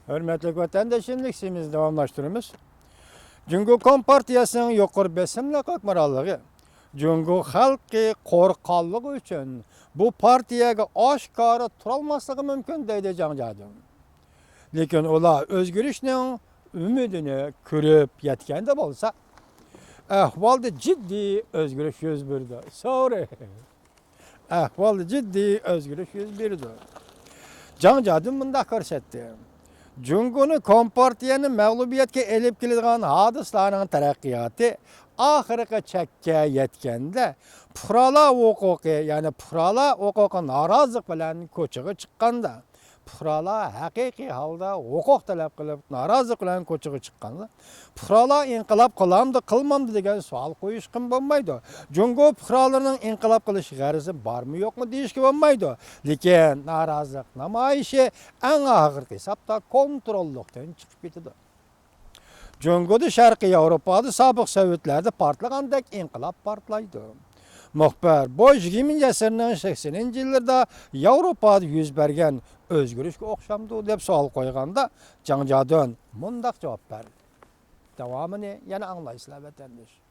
Hürmetli vatandaşımlık simiz devamlaştırımız. Cungo Kompartiyasının yuqur besimli kakmaralığı, Cungo halkı korkallığı için bu partiyaga aşkarı turalmaslığı mümkün deydi Cancadım. Lekin ola özgürüşünün ümidini körüp yetkende bolsa, ahvalda ciddi özgürüş yüz berdi. Sonra ahvalda ciddi özgürüş yüz berdi. Cancadım bunda körsetdi. Cungo'nu Kompartiyanın mağlubiyetke elip kildiğin hadislarının terakkiyatı ahırkı çekke yetkende pırala hukuki yani pırala hukuki narazılık bilen koçuğu çıkkanda pırala hakiki halda hukuk talep kılıp narazılık bilen koçuğu çıkkanda pırala inqilab kılamdı kılmamdı degen sual koyuşkun bulmaydı. Cungo pıralarının inqilab kılış garizi var mı yok mu deyişki bulmaydı. Lekin narazılık namayişi en ağır hesapta kontrollükten çıkıp bitidi. Cungo'da Şarkı Avrupa'da sabık Sovetler'de partlagandek inqilab partlaydı. Muhbir bu 20. asırning 80. yıllarda Avrupa'da yüz bergen özgürlükke okşamdı deb sual koyganda Canjadon mundaq cevap berdi. Davamını yana anglaysızlar vatandaş.